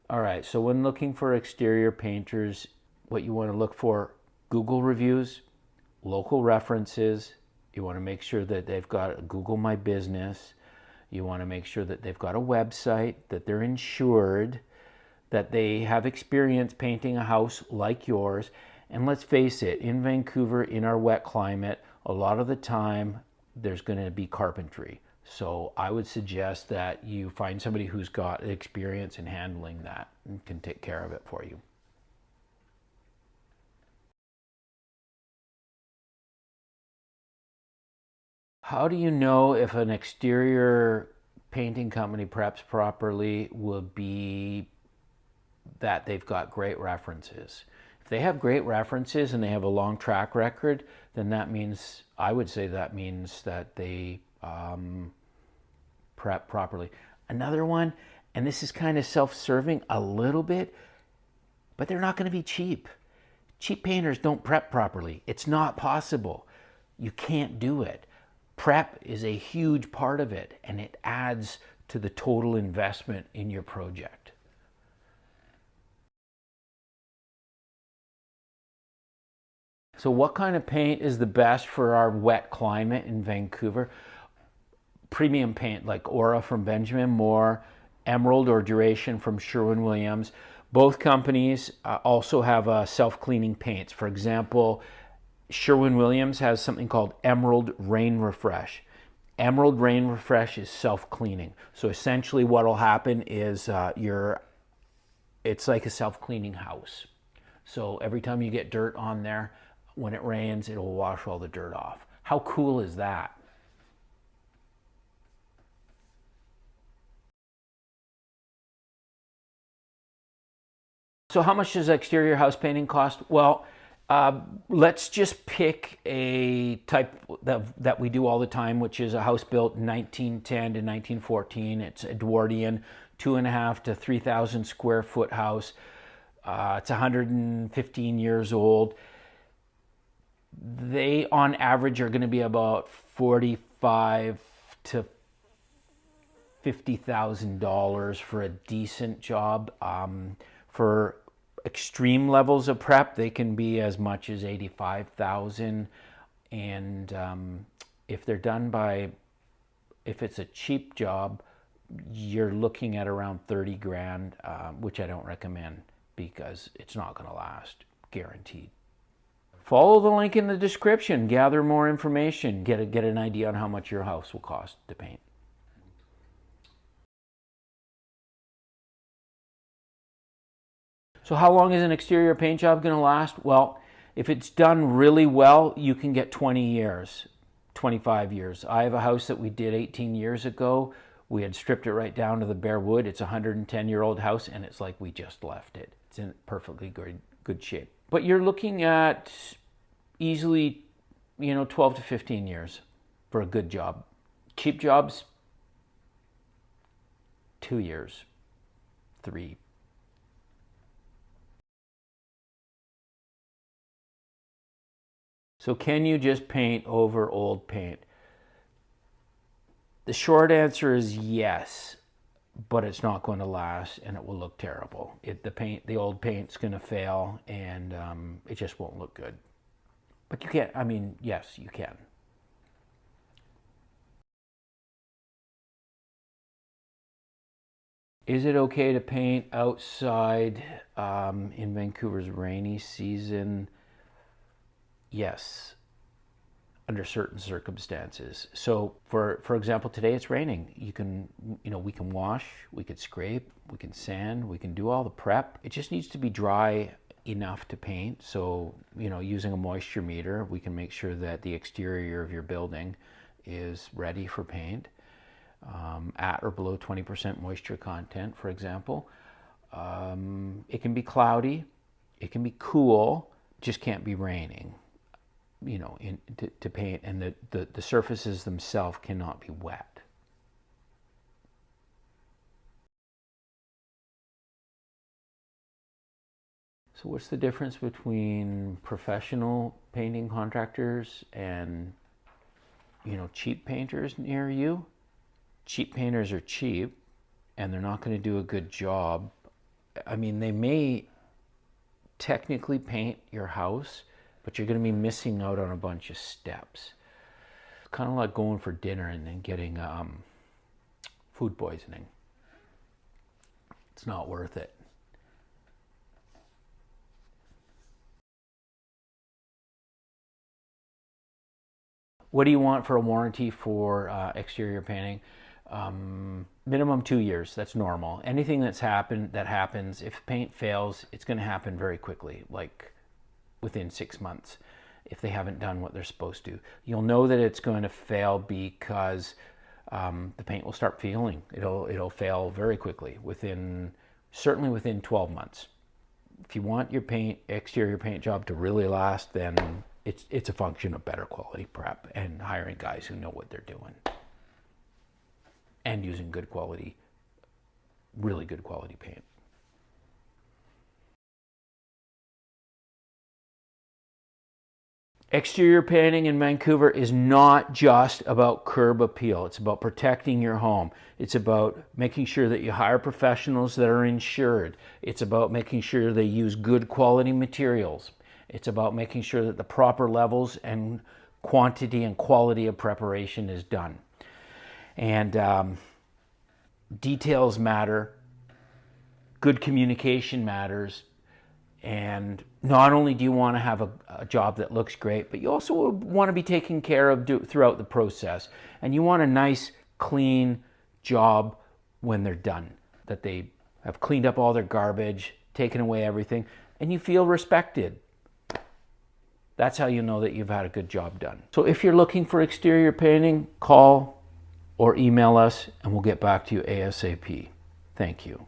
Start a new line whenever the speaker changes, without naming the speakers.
All right, so when looking for exterior painters, what you want to look for, Google reviews, local references. You want to make sure that they've got Google My Business. You want to make sure that they've got a website, that they're insured, that they have experience painting a house like yours. And let's face it, in Vancouver, in our wet climate, a lot of the time there's going to be carpentry. So I would suggest that you find somebody who's got experience in handling that and can take care of it for you. How do you know if an exterior painting company preps properly will be that they've got great references? If they have great references and they have a long track record, then that means, I would say that means that they prep properly. Another one, and this is kind of self-serving a little bit, but they're not going to be cheap. Cheap painters don't prep properly. It's not possible. You can't do it. Prep is a huge part of it, and it adds to the total investment in your project. So what kind of paint is the best for our wet climate in Vancouver? Premium paint like Aura from Benjamin Moore, Emerald or Duration from Sherwin-Williams. Both companies also have self-cleaning paints. For example, Sherwin-Williams has something called Emerald Rain Refresh. Emerald Rain Refresh is self-cleaning. So essentially what will happen is it's like a self-cleaning house. So every time you get dirt on there, when it rains, it'll wash all the dirt off. How cool is that? So how much does exterior house painting cost? Well, let's just pick a type that we do all the time, which is a house built 1910 to 1914. It's Edwardian, 2.5 to 3,000 square foot house. It's 115 years old. They, on average, are going to be about 45 to $50,000 for a decent job. For extreme levels of prep, they can be as much as 85,000. And if they're done by, if it's a cheap job, you're looking at around 30 grand, which I don't recommend because it's not going to last, guaranteed. Follow the link in the description, gather more information, get an idea on how much your house will cost to paint. So how long is an exterior paint job going to last? Well, if it's done really well, you can get 20 years, 25 years. I have a house that we did 18 years ago. We had stripped it right down to the bare wood. It's a 110-year-old house, and it's like we just left it. It's in perfectly good shape. But you're looking at easily, 12 to 15 years for a good job. Cheap jobs, 2 years, 3. So can you just paint over old paint? The short answer is yes, but it's not going to last and it will look terrible. The old paint's going to fail and it just won't look good. But you can, yes, you can. Is it okay to paint outside in Vancouver's rainy season? Yes, under certain circumstances. So for example, today it's raining. We can wash, we could scrape, we can sand, we can do all the prep. It just needs to be dry enough to paint. So, using a moisture meter, we can make sure that the exterior of your building is ready for paint, at or below 20% moisture content, for example. It can be cloudy, it can be cool, just can't be raining. To paint, and the surfaces themselves cannot be wet. So what's the difference between professional painting contractors and, cheap painters near you? Cheap painters are cheap and they're not going to do a good job I mean, they may technically paint your house, but you're going to be missing out on a bunch of steps. It's kind of like going for dinner and then getting food poisoning. It's not worth it. What do you want for a warranty for exterior painting? Minimum 2 years. That's normal. Anything that happens. If paint fails, it's going to happen very quickly, like within 6 months, if they haven't done what they're supposed to. You'll know that it's going to fail because the paint will start peeling. It'll fail very quickly, certainly within 12 months. If you want your exterior paint job to really last, then it's a function of better quality prep and hiring guys who know what they're doing and using good quality, really good quality paint. Exterior painting in Vancouver is not just about curb appeal. It's about protecting your home. It's about making sure that you hire professionals that are insured. It's about making sure they use good quality materials. It's about making sure that the proper levels and quantity and quality of preparation is done. And details matter. Good communication matters. And not only do you want to have a job that looks great, but you also want to be taken care of throughout the process. And you want a nice, clean job when they're done, that they have cleaned up all their garbage, taken away everything, and you feel respected. That's how you know that you've had a good job done. So if you're looking for exterior painting, call or email us and we'll get back to you ASAP. Thank you.